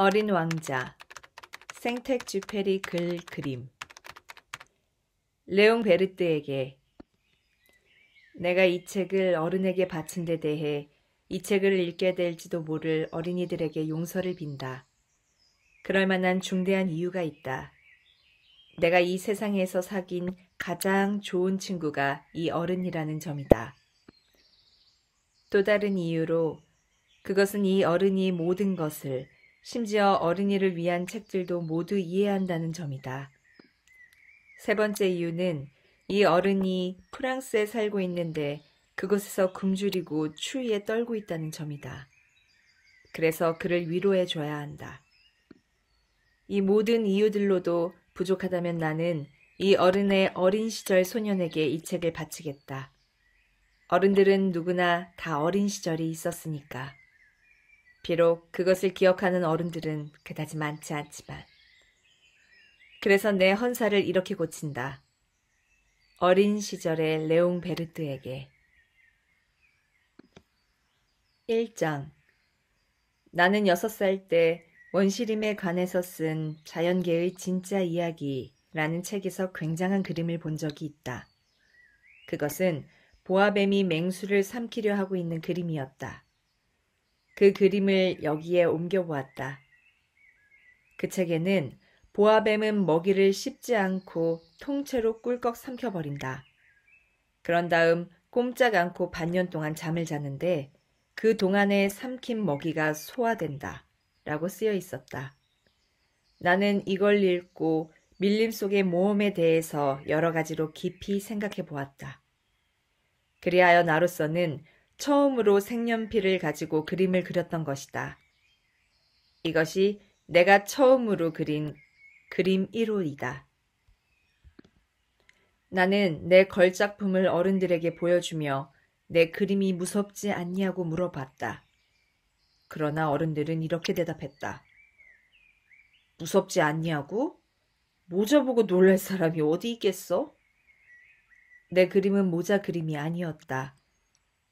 어린 왕자, 생텍쥐페리 글 그림. 레옹 베르뜨에게. 내가 이 책을 어른에게 바친 데 대해 이 책을 읽게 될지도 모를 어린이들에게 용서를 빈다. 그럴 만한 중대한 이유가 있다. 내가 이 세상에서 사귄 가장 좋은 친구가 이 어른이라는 점이다. 또 다른 이유로 그것은 이 어른이 모든 것을, 심지어 어린이를 위한 책들도 모두 이해한다는 점이다. 세 번째 이유는 이 어른이 프랑스에 살고 있는데 그곳에서 굶주리고 추위에 떨고 있다는 점이다. 그래서 그를 위로해 줘야 한다. 이 모든 이유들로도 부족하다면 나는 이 어른의 어린 시절 소년에게 이 책을 바치겠다. 어른들은 누구나 다 어린 시절이 있었으니까. 비록 그것을 기억하는 어른들은 그다지 많지 않지만. 그래서 내 헌사를 이렇게 고친다. 어린 시절의 레옹 베르뜨에게. 1장. 나는 6살 때 원시림에 관해서 쓴 자연계의 진짜 이야기라는 책에서 굉장한 그림을 본 적이 있다. 그것은 보아뱀이 맹수를 삼키려 하고 있는 그림이었다. 그 그림을 여기에 옮겨보았다. 그 책에는 보아뱀은 먹이를 씹지 않고 통째로 꿀꺽 삼켜버린다. 그런 다음 꼼짝 않고 반년 동안 잠을 자는데 그 동안에 삼킨 먹이가 소화된다 라고 쓰여 있었다. 나는 이걸 읽고 밀림 속의 모험에 대해서 여러 가지로 깊이 생각해 보았다. 그리하여 나로서는 처음으로 색연필을 가지고 그림을 그렸던 것이다. 이것이 내가 처음으로 그린 그림 1호이다. 나는 내 걸작품을 어른들에게 보여주며 내 그림이 무섭지 않냐고 물어봤다. 그러나 어른들은 이렇게 대답했다. 무섭지 않냐고? 모자 보고 놀랄 사람이 어디 있겠어? 내 그림은 모자 그림이 아니었다.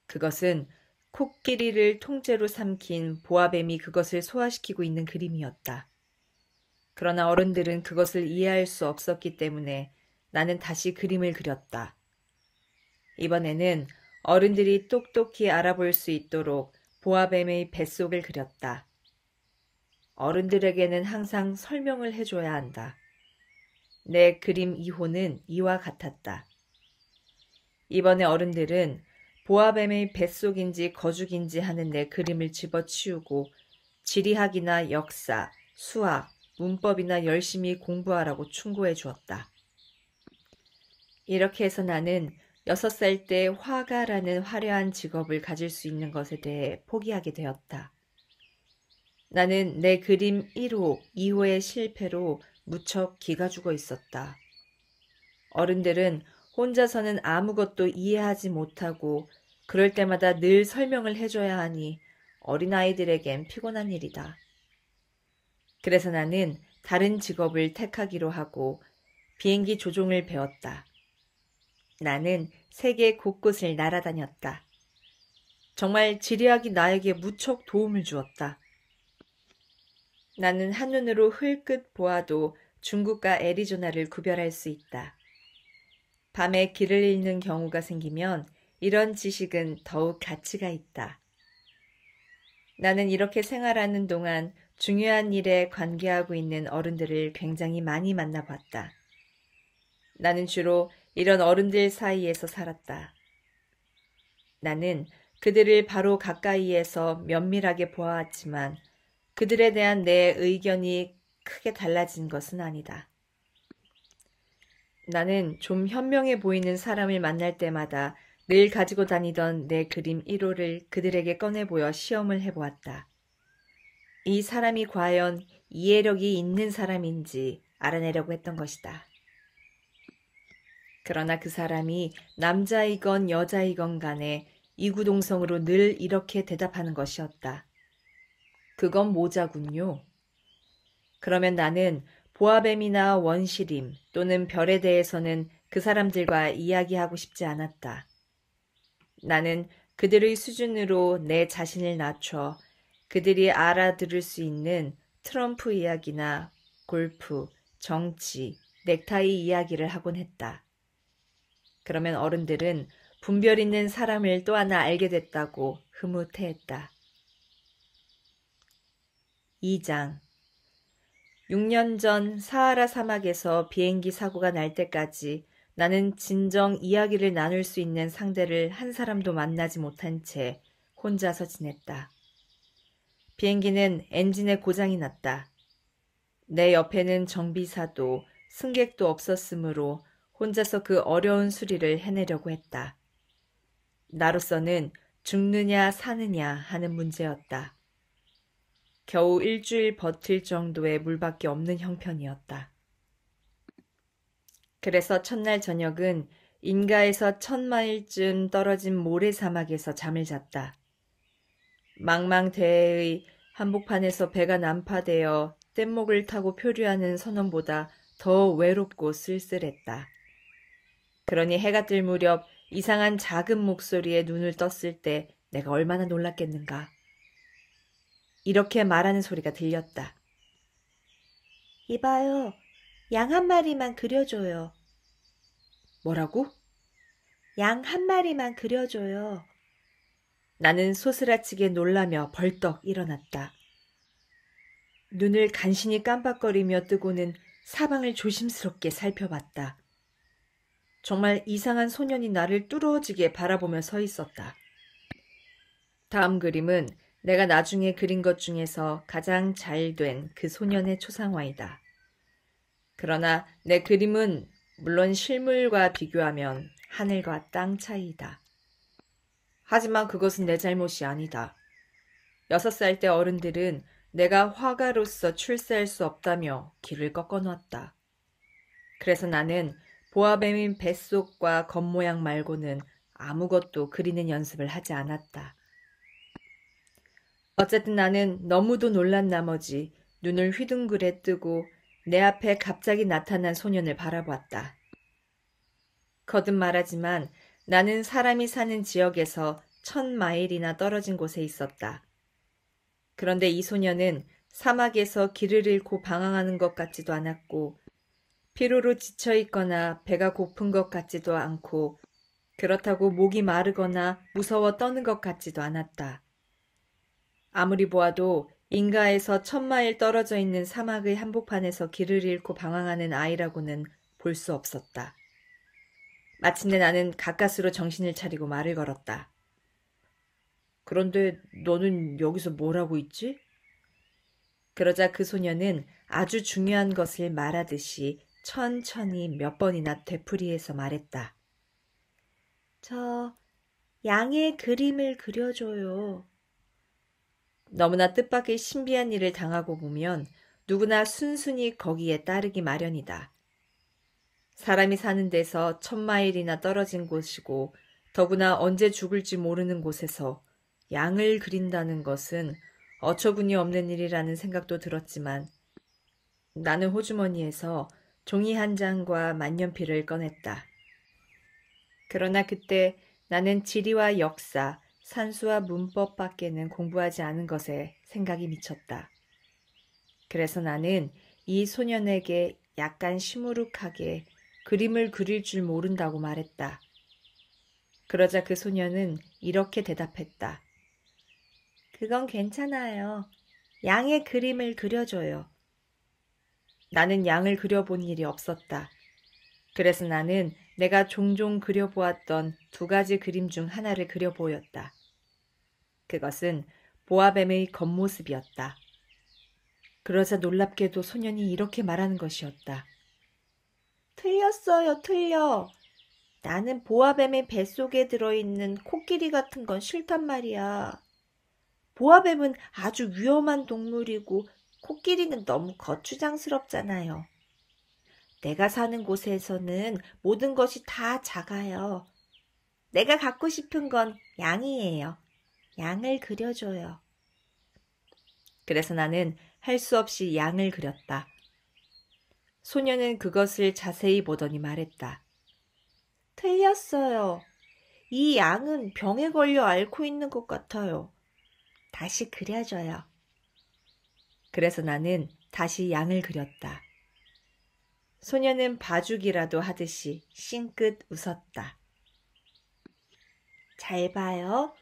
그것은 코끼리를 통째로 삼킨 보아뱀이 그것을 소화시키고 있는 그림이었다. 그러나 어른들은 그것을 이해할 수 없었기 때문에 나는 다시 그림을 그렸다. 이번에는 어른들이 똑똑히 알아볼 수 있도록 보아뱀의 뱃속을 그렸다. 어른들에게는 항상 설명을 해줘야 한다. 내 그림 2호는 이와 같았다. 이번에 어른들은 보아뱀의 뱃속인지 거죽인지 하는 내 그림을 집어치우고 지리학이나 역사, 수학, 문법이나 열심히 공부하라고 충고해 주었다. 이렇게 해서 나는 6살 때 화가라는 화려한 직업을 가질 수 있는 것에 대해 포기하게 되었다. 나는 내 그림 1호, 2호의 실패로 무척 기가 죽어 있었다. 어른들은 혼자서는 아무것도 이해하지 못하고 그럴 때마다 늘 설명을 해줘야 하니 어린아이들에겐 피곤한 일이다. 그래서 나는 다른 직업을 택하기로 하고 비행기 조종을 배웠다. 나는 세계 곳곳을 날아다녔다. 정말 지리학이 나에게 무척 도움을 주었다. 나는 한눈으로 흘끗 보아도 중국과 애리조나를 구별할 수 있다. 밤에 길을 잃는 경우가 생기면 이런 지식은 더욱 가치가 있다. 나는 이렇게 생활하는 동안 중요한 일에 관계하고 있는 어른들을 굉장히 많이 만나봤다. 나는 주로 이런 어른들 사이에서 살았다. 나는 그들을 바로 가까이에서 면밀하게 보아왔지만 그들에 대한 내 의견이 크게 달라진 것은 아니다. 나는 좀 현명해 보이는 사람을 만날 때마다 늘 가지고 다니던 내 그림 1호를 그들에게 꺼내보여 시험을 해보았다. 이 사람이 과연 이해력이 있는 사람인지 알아내려고 했던 것이다. 그러나 그 사람이 남자이건 여자이건 간에 이구동성으로 늘 이렇게 대답하는 것이었다. 그건 모자군요. 그러면 나는 보아뱀이나 원시림 또는 별에 대해서는 그 사람들과 이야기하고 싶지 않았다. 나는 그들의 수준으로 내 자신을 낮춰 그들이 알아들을 수 있는 트럼프 이야기나 골프, 정치, 넥타이 이야기를 하곤 했다. 그러면 어른들은 분별 있는 사람을 또 하나 알게 됐다고 흐뭇해했다. 2장 6년 전 사하라 사막에서 비행기 사고가 날 때까지 나는 진정 이야기를 나눌 수 있는 상대를 한 사람도 만나지 못한 채 혼자서 지냈다. 비행기는 엔진에 고장이 났다. 내 옆에는 정비사도 승객도 없었으므로 혼자서 그 어려운 수리를 해내려고 했다. 나로서는 죽느냐 사느냐 하는 문제였다. 겨우 일주일 버틸 정도의 물밖에 없는 형편이었다. 그래서 첫날 저녁은 인가에서 1000마일쯤 떨어진 모래사막에서 잠을 잤다. 망망대해의 한복판에서 배가 난파되어 뗏목을 타고 표류하는 선원보다 더 외롭고 쓸쓸했다. 그러니 해가 뜰 무렵 이상한 작은 목소리에 눈을 떴을 때 내가 얼마나 놀랐겠는가. 이렇게 말하는 소리가 들렸다. 이봐요. 양 한 마리만 그려줘요. 뭐라고? 양 한 마리만 그려줘요. 나는 소스라치게 놀라며 벌떡 일어났다. 눈을 간신히 깜빡거리며 뜨고는 사방을 조심스럽게 살펴봤다. 정말 이상한 소년이 나를 뚫어지게 바라보며 서 있었다. 다음 그림은 내가 나중에 그린 것 중에서 가장 잘 된 그 소년의 초상화이다. 그러나 내 그림은 물론 실물과 비교하면 하늘과 땅 차이이다. 하지만 그것은 내 잘못이 아니다. 6살 때 어른들은 내가 화가로서 출세할 수 없다며 길을 꺾어놓았다. 그래서 나는 보아뱀인 뱃속과 겉모양 말고는 아무것도 그리는 연습을 하지 않았다. 어쨌든 나는 너무도 놀란 나머지 눈을 휘둥그레 뜨고 내 앞에 갑자기 나타난 소년을 바라보았다. 거듭 말하지만 나는 사람이 사는 지역에서 1000마일이나 떨어진 곳에 있었다. 그런데 이 소년은 사막에서 길을 잃고 방황하는 것 같지도 않았고 피로로 지쳐있거나 배가 고픈 것 같지도 않고 그렇다고 목이 마르거나 무서워 떠는 것 같지도 않았다. 아무리 보아도 인가에서 1000마일 떨어져 있는 사막의 한복판에서 길을 잃고 방황하는 아이라고는 볼 수 없었다. 마침내 나는 가까스로 정신을 차리고 말을 걸었다. 그런데 너는 여기서 뭘 하고 있지? 그러자 그 소녀는 아주 중요한 것을 말하듯이 천천히 몇 번이나 되풀이해서 말했다. 저 양의 그림을 그려줘요. 너무나 뜻밖의 신비한 일을 당하고 보면 누구나 순순히 거기에 따르기 마련이다. 사람이 사는 데서 1000마일이나 떨어진 곳이고 더구나 언제 죽을지 모르는 곳에서 양을 그린다는 것은 어처구니 없는 일이라는 생각도 들었지만 나는 호주머니에서 종이 한 장과 만년필을 꺼냈다. 그러나 그때 나는 지리와 역사, 산수와 문법밖에는 공부하지 않은 것에 생각이 미쳤다. 그래서 나는 이 소년에게 약간 시무룩하게 그림을 그릴 줄 모른다고 말했다. 그러자 그 소년은 이렇게 대답했다. 그건 괜찮아요. 양의 그림을 그려줘요. 나는 양을 그려본 일이 없었다. 그래서 나는 내가 종종 그려보았던 2가지 그림 중 하나를 그려보였다. 그것은 보아뱀의 겉모습이었다. 그러자 놀랍게도 소년이 이렇게 말하는 것이었다. 틀렸어요, 틀려. 나는 보아뱀의 뱃속에 들어있는 코끼리 같은 건 싫단 말이야. 보아뱀은 아주 위험한 동물이고 코끼리는 너무 거추장스럽잖아요. 내가 사는 곳에서는 모든 것이 다 작아요. 내가 갖고 싶은 건 양이에요. 양을 그려줘요. 그래서 나는 할 수 없이 양을 그렸다. 소녀는 그것을 자세히 보더니 말했다. 틀렸어요. 이 양은 병에 걸려 앓고 있는 것 같아요. 다시 그려줘요. 그래서 나는 다시 양을 그렸다. 소녀는 봐주기라도 하듯이 싱긋 웃었다. 잘 봐요.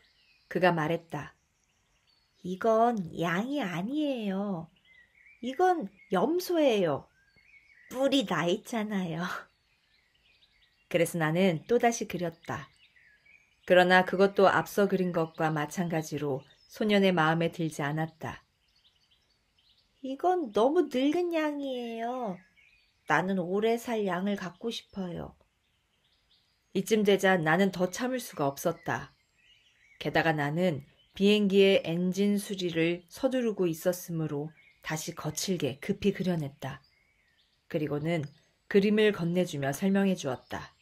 그가 말했다. 이건 양이 아니에요. 이건 염소예요. 뿔이 나 있잖아요. 그래서 나는 또다시 그렸다. 그러나 그것도 앞서 그린 것과 마찬가지로 소년의 마음에 들지 않았다. 이건 너무 늙은 양이에요. 나는 오래 살 양을 갖고 싶어요. 이쯤 되자 나는 더 참을 수가 없었다. 게다가 나는 비행기의 엔진 수리를 서두르고 있었으므로 다시 거칠게 급히 그려냈다. 그리고는 그림을 건네주며 설명해 주었다.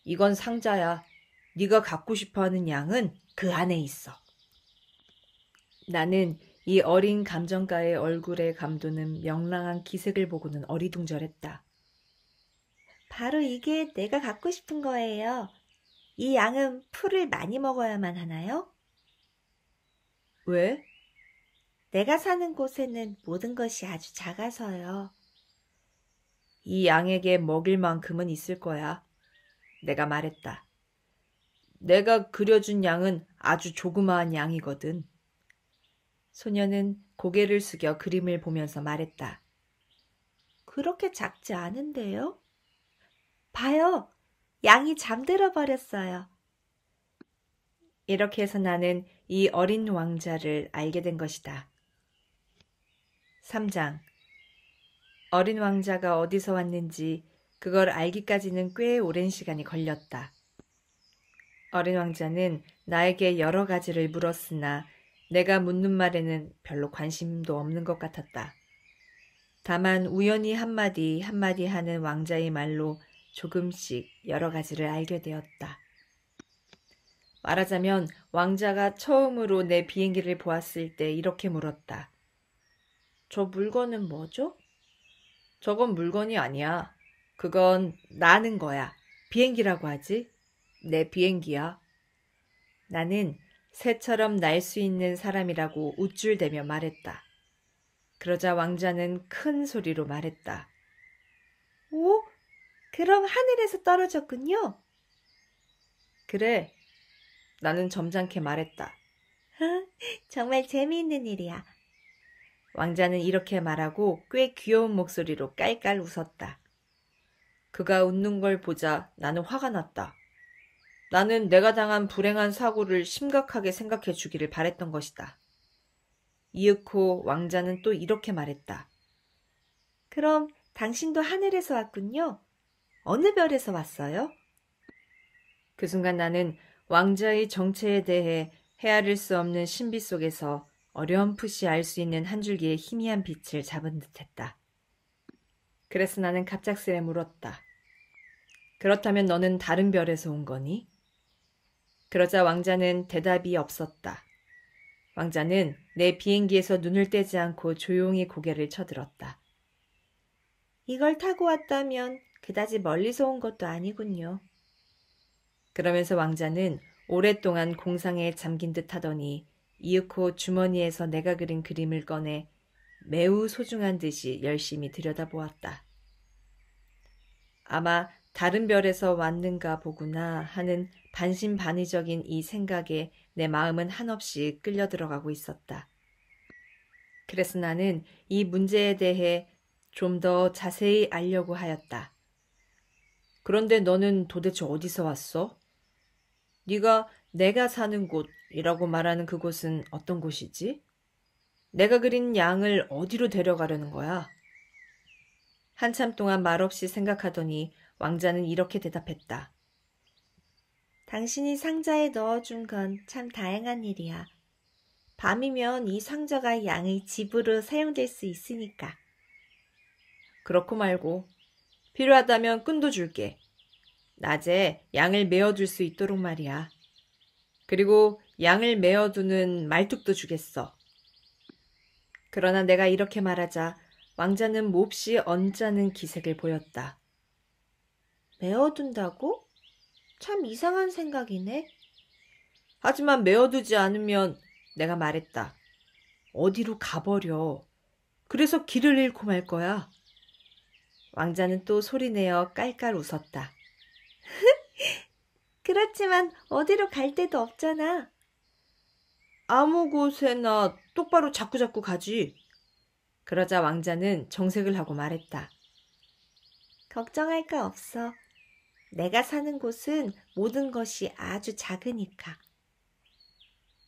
이건 상자야. 네가 갖고 싶어하는 양은 그 안에 있어. 나는 이 어린 감정가의 얼굴에 감도는 명랑한 기색을 보고는 어리둥절했다. 바로 이게 내가 갖고 싶은 거예요. 이 양은 풀을 많이 먹어야만 하나요? 왜? 내가 사는 곳에는 모든 것이 아주 작아서요. 이 양에게 먹일 만큼은 있을 거야. 내가 말했다. 내가 그려준 양은 아주 조그마한 양이거든. 소녀는 고개를 숙여 그림을 보면서 말했다. 그렇게 작지 않은데요? 봐요. 양이 잠들어 버렸어요. 이렇게 해서 나는 이 어린 왕자를 알게 된 것이다. 3장. 어린 왕자가 어디서 왔는지 그걸 알기까지는 꽤 오랜 시간이 걸렸다. 어린 왕자는 나에게 여러 가지를 물었으나 내가 묻는 말에는 별로 관심도 없는 것 같았다. 다만 우연히 한마디 한마디 하는 왕자의 말로 조금씩 여러 가지를 알게 되었다. 말하자면 왕자가 처음으로 내 비행기를 보았을 때 이렇게 물었다. 저 물건은 뭐죠? 저건 물건이 아니야. 그건 나는 거야. 비행기라고 하지? 내 비행기야. 나는 새처럼 날 수 있는 사람이라고 우쭐대며 말했다. 그러자 왕자는 큰 소리로 말했다. 오? 그럼 하늘에서 떨어졌군요. 그래. 나는 점잖게 말했다. 정말 재미있는 일이야. 왕자는 이렇게 말하고 꽤 귀여운 목소리로 깔깔 웃었다. 그가 웃는 걸 보자 나는 화가 났다. 나는 내가 당한 불행한 사고를 심각하게 생각해 주기를 바랬던 것이다. 이윽고 왕자는 또 이렇게 말했다. 그럼 당신도 하늘에서 왔군요. 어느 별에서 왔어요? 그 순간 나는 왕자의 정체에 대해 헤아릴 수 없는 신비 속에서 어렴풋이 알 수 있는 한 줄기의 희미한 빛을 잡은 듯했다. 그래서 나는 갑작스레 물었다. 그렇다면 너는 다른 별에서 온 거니? 그러자 왕자는 대답이 없었다. 왕자는 내 비행기에서 눈을 떼지 않고 조용히 고개를 쳐들었다. 이걸 타고 왔다면 그다지 멀리서 온 것도 아니군요. 그러면서 왕자는 오랫동안 공상에 잠긴 듯 하더니 이윽고 주머니에서 내가 그린 그림을 꺼내 매우 소중한 듯이 열심히 들여다보았다. 아마 다른 별에서 왔는가 보구나 하는 반신반의적인 이 생각에 내 마음은 한없이 끌려 들어가고 있었다. 그래서 나는 이 문제에 대해 좀 더 자세히 알려고 하였다. 그런데 너는 도대체 어디서 왔어? 네가 내가 사는 곳이라고 말하는 그곳은 어떤 곳이지? 내가 그린 양을 어디로 데려가려는 거야? 한참 동안 말없이 생각하더니 왕자는 이렇게 대답했다. 당신이 상자에 넣어준 건 참 다행한 일이야. 밤이면 이 상자가 양의 집으로 사용될 수 있으니까. 그렇고 말고 필요하다면 끈도 줄게. 낮에 양을 메어둘 수 있도록 말이야. 그리고 양을 메어두는 말뚝도 주겠어. 그러나 내가 이렇게 말하자 왕자는 몹시 언짢은 기색을 보였다. 메어둔다고? 참 이상한 생각이네. 하지만 메어두지 않으면 내가 말했다. 어디로 가버려. 그래서 길을 잃고 말 거야. 왕자는 또 소리내어 깔깔 웃었다. 그렇지만 어디로 갈 데도 없잖아. 아무 곳에나 똑바로 자꾸자꾸 가지. 그러자 왕자는 정색을 하고 말했다. 걱정할 거 없어. 내가 사는 곳은 모든 것이 아주 작으니까.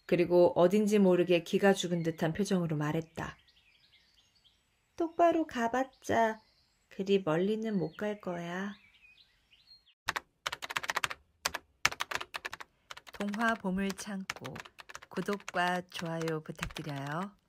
그리고 어딘지 모르게 기가 죽은 듯한 표정으로 말했다. 똑바로 가봤자 그리 멀리는 못 갈 거야. 동화 보물창고 구독과 좋아요 부탁드려요.